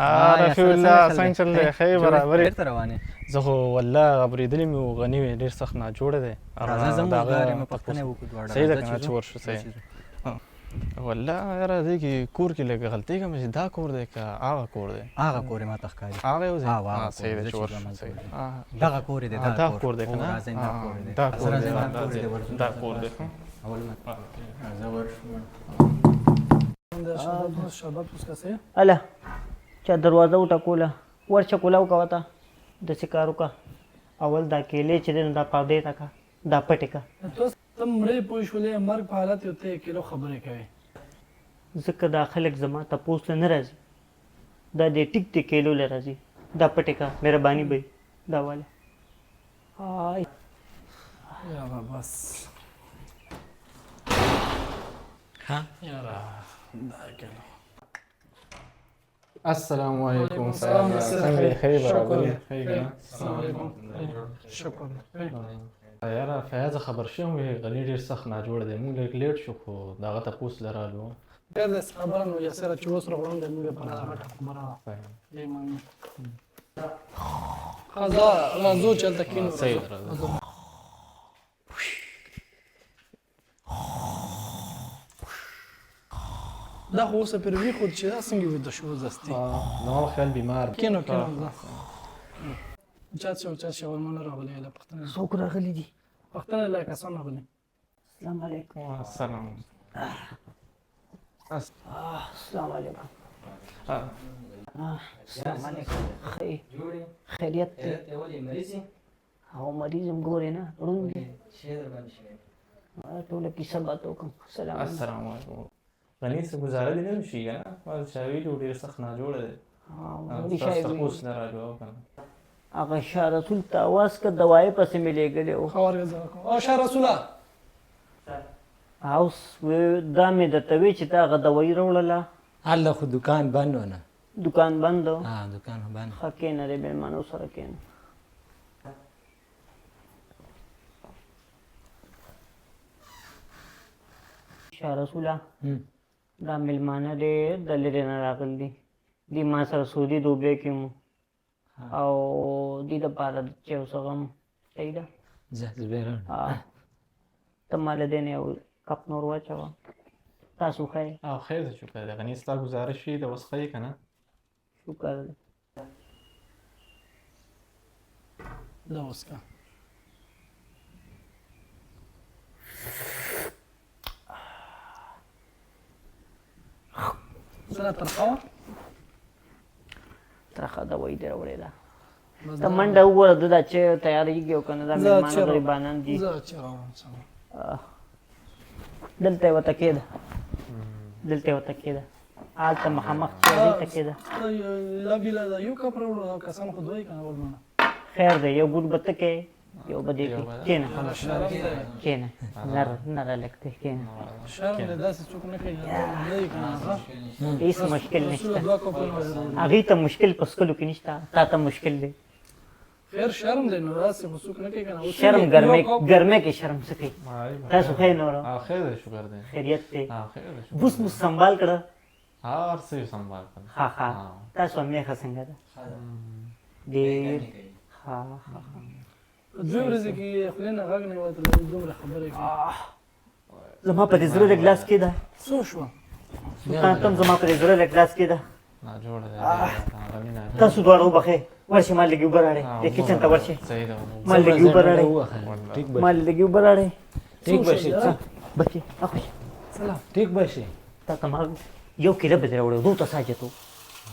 رفیع الله څنګه چل دی ښه یې برابر چېرته روان یې؟ زه خو والله اورېدلی مې وو غني ډېر سخت ناجوړه دی راځه زه مزدار یم پوښتنه وکړو دواړه صحیح ده که نه چې ورشو صحیح والله یاره دې کې کور کې لږ غلطي کوم چې دا کور دی که هغه کور دی هغه کور یې ماته ښکاري هغه یو ځای هغه صحیح دی چې ورشو دغه کور یې دی دا کور دی که نه دا کور دی دا کور دی زه ورشم اله چا دروازه وټکوله ورشه کولاو کوه ته داسې کار وکړه اول دا کیلې چې دی نو دا پردې ته که دا پټې که ته مړې پوه شولې مرګ په حالت یو ته یې کیلو خبرې کوې ځکه دا خلک زما تپوس ته نه راځي دا دې ټیک ټیک کیلو له راځي دا پټې که مهرباني به دا واله هاي یاره بس ها یاره دا کیلو السلام علیکم څنګه یې ښه یې برابر یې ښه یې که نه السلام علیکم شکر یاره فیاضه خبر شوم غني ډېر سخت ناجوړه دی مونږ لږ لیټ شو خو د هغه تپوس له رالو ډېر داسې خبره نو یاسره چې اوس راغلم د موږ لپاره غټه خبره وه دې مننه ښه زه راځو چې هلته کښېنو صحیح ده راځه دا خو اوسه پرې ویښود چې دا څنګه ویده شو دستي زما خیال بیمار کښېنو کښېنو چات شو اول مو نه راغلی له پښتنه څوک راغلي دي پښتنه له کسان راغلي السلام علیکم السلام السلام علیکم السلام علیکم خیریت دی او مریض هم ګورې نه ړوند دی ټوله کیسه بات وکړم السلام علیکم غني څه ګزاره دې نه شي که نه چا ویلي و ډېر سخت ناجوړه دی تاسو تپوس نه راجواب که نه هغه شاه رسول ته اواز که دوایې پسې مې لېږلی و خبر ګزاره کوم او شاه رسوله اوس دا مې درته وی چې تا هغه دوایي راوړله هلته خو دکان بند و نه دکان بند و دکان بند ښه کښېنه دی مېلمانو سره کښېنه شاه رسوله دا مېلمانه ډېر د لرې نه راغلي دي دي ما سره سعودي دوبۍ کې مو او دې دپاره چې یو څه غم صحیح ده ته ما له دې نه یو کپ نور واچوه تاسو ښه یې او خیر ده شکر دی غني ستا ګزارش وي د اوس ښه یې که نه شکر دی دا اوس که زه ترخه وه ترخه دوایي دې راوړې ده ته منډه وګوره ده دا چې تیارېږي او که نه دا مېلمانه غریبانان دي زه چې راوړم دلته یې ورته کېده دلته یې ورته کېده هلته مخامخ چې دلته کېده لګېله ده یو کپ راوړو کسان خو دوی که نه ولمنه خیر دی یو ګوټ به ته کې یو به دې کې کښېنه کښېنه نره لږ دی کښېنه شرم دی داسې څوک نه کوي دی که نه هغه هېڅ مشکل نشته دوه کپونه هغې ته مشکل په څکلو کې نشته تا ته مشکل دی خیر شرم دی نو داسې خو څوک نه کوي که نه شرم ګرمۍ کې شرم څه کوي تاسو ښه یې نورو خیر دی شکر دی خیریت دی خیر دی بوس موس سنبال کړه هر څه یې سنبال کړه ښه تاسو امنیخه څنګه ده ډېر ښه دوه ورځې کې خولې نه غږ نه وته دومره خبرې کوي زما په دې زړه د ګلاس کې ده څه شوه تم زما په دې زړه د ګلاس کې ده ناجوړه دی غني نه تاسو دواړه وبښئ ورشئ ما لږ اوبه راړئ د کچن ته ورشئ صحیح ده ما لږ اوبه راړئ ما لږ اوبه راړئ ټیک به شي بچې اخوش سلام ټیک به شي تا ته ما یو کیله به دې راوړی دو ته ساجتو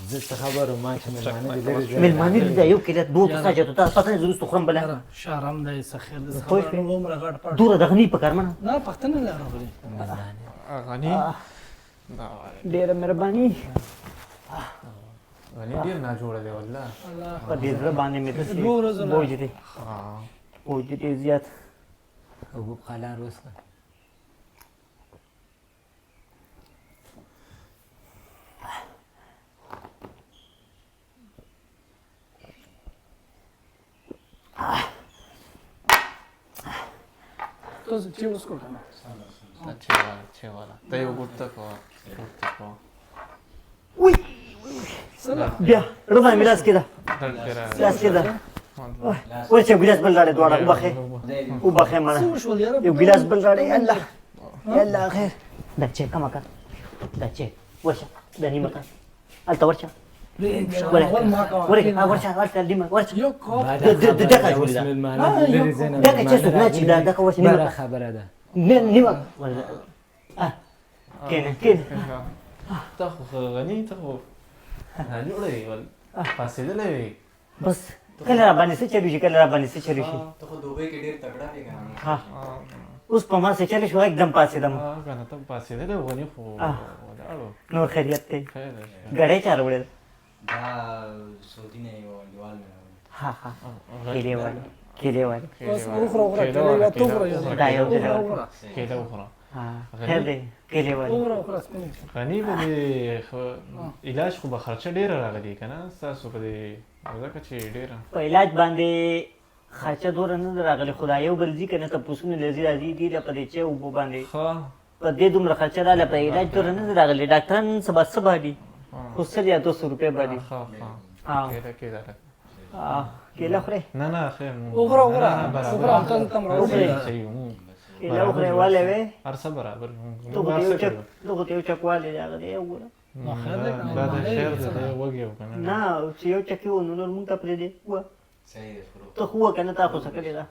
زه څه خبر وم ما چې مېلمانه دې لرې مېلمانه دي دا یو کیله دو ته ساجتو تا پته نه زه وروسته خورم بله شرم دی څه خیر دی پوه شوې دومره غټ پټ دوره دغه نه په کار منه نه پښتنه نه راغلي غني ډېره مهرباني غني ډېر ناجوړه دی والله په دې زړه باندې مې داسې بوج دی بوج دی زیات اوبه خالان وسکه تاسو چې اوس کو کنه چې والا ته یو ګوټ تک وي بیا رضا میراث کېده لاس کېده ورشه ګلاس بل راړې دواړه وبخې مړه یو ګلاس بل راړې الله الله خیر دا چې کما کا دا چې ورشه د نیمه کا الته ورشه ورشه نیمه ورشه دغه لري زینب دغه چې څوک نه چې دا ورشه نیمه خبره ده نیمه کېنه ته خو غني ته خو جوړې ول پاسېدلې وي بس کله را باندې څه چلو شي کله را باندې څه چلو شي ته خو دوبۍ کې ډېر تکړه دی ګرانه ها اوس په ما څه چلو شو एकदम پاسېدم کنه ته پاسېدلې غني خو ولاړو نور خیریت دی خیر ګړې چار وړل دا سعودي نه یو دیوال مې راوړی ها ها کېلې والے بس وخوره کېله تو وخوره دا یو دی کېله وخوره ها خیر دی کېلې والے وخوره سپینې غني به علاج خو به خرچه ډیره راغلی کنه تاسو په دې ځکه چې ډیره په علاج باندې خرچه دوره نه راغلی خدای یو بل ځي کنه ته پوسونه لذي راځي دي په دې چې وبو باندې ها په دې دومره خرچه رااله په علاج دوره نه راغلی ډاکټران سبا دي خو سل یا 200 روپے باندې ها ها کېله کېله خورې نه خیر وخوره ته تم راوړې کېله خورې والے وې هر څه برابر دغه یو چکواله دا غدي وګوره دا د خیر د وګیو کنه نه چې یو چکی و نور مونږ ته پرې دی و صحیح دی فرو ته خو کنه تا خو سکلې دا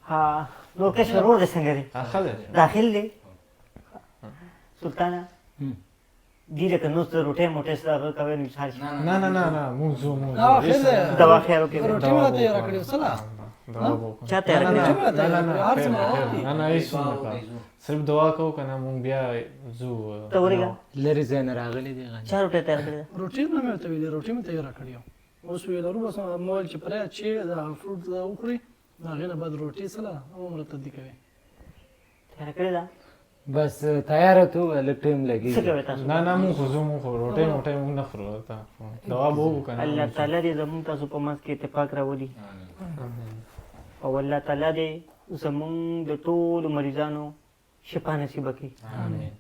ها نو کې شروع دې څنګه دی اخله داخل دی سلطانه دیره که نو ته روټه موټه سره کوي نو ښار شي نه مونږ دوا خیر وکړي روټي ماته یې راکړې وسلا چا ته راکړي نه هیڅ نه صرف دعا کو کنه مونږ بیا زو ته ورګه لري زین راغلی دی غني چا روټه تیار کړی روټي نه مې ته ویلې روټي مې ته یې راکړې اوس ویل ورو بس مول چې پرې چې دا فروټ دا وخوري دا غینه بعد روټي سره عمر ته دی کوي تیار کړی دا بس تیار ته لږ ټیم لګي څه کوي تاسو نه مونږ خو زو مونږ روټه مونږ نه خورو ته دوا بو کنه الله تعالی دې زموږ تاسو په منځ کې اتفاق راولي او الله تعالی دې زموږ د ټول مریضانو شفا نصیب کړي امين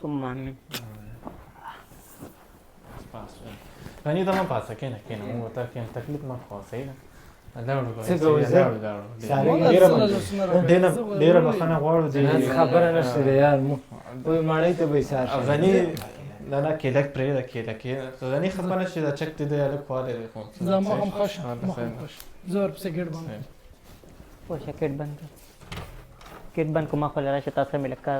ثم امين غني دا ما پاسه کنه مونږ ته کې تکلیف ما خو صحیح نه ډیره بخښنه غواړو خبره نشته دی یار مو وای ماړی ته به سار غني نه کېلک پرې دا کېلک غني خبره شي دا چک دې الک خواله خو زما هم خوش زور په سګړ باندې او شکټ بند کټ بند کومه خو لاره شته تاسو مې لکه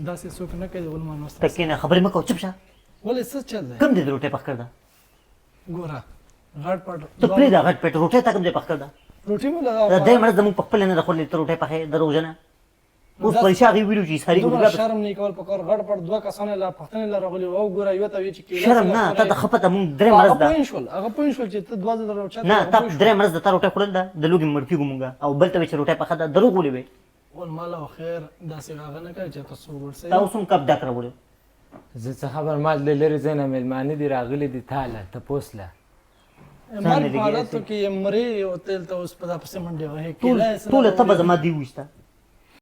دا څه څوک نه کوي ول مانوس تکې نه خبرې مکو چپ شه ولې څه چل دی کم دې روټه پخ کړدا ګوره غړ پټ ته پرې دا غټ پټ روټه تا کم دې پخ کړدا روټي مې دا لگا دې مرز زموږ په خپل نه خپل ته روټه پخې دروژنه اوس پریشا غي ویلو چې ساری ګورګا شرم نه کول پکور غړ پټ دوه کسانه لا پښتنه لا رغلی او ګوره یو ته وی چې کېله شرم نه ته د خپته مونږ درې مرز دا هغه پوینشل چې ته دوه ځله راوچا نه تا درې مرز د تا روټه خورل دا د لوګي مرفي ګمږه او بل ته چې روټه پخه دا دروغ ولې وي ول مال او خیر دا څه هغه نه کوي چې تاسو ورسې تاسو هم کب ډاکټر وړو زه څه خبر مال لري زین ملمانه دی راغلی دی تاله ته پوسله مال حالت کې مری او تل ته اوس په داسې منډه وه ټول ته به زما دی وستا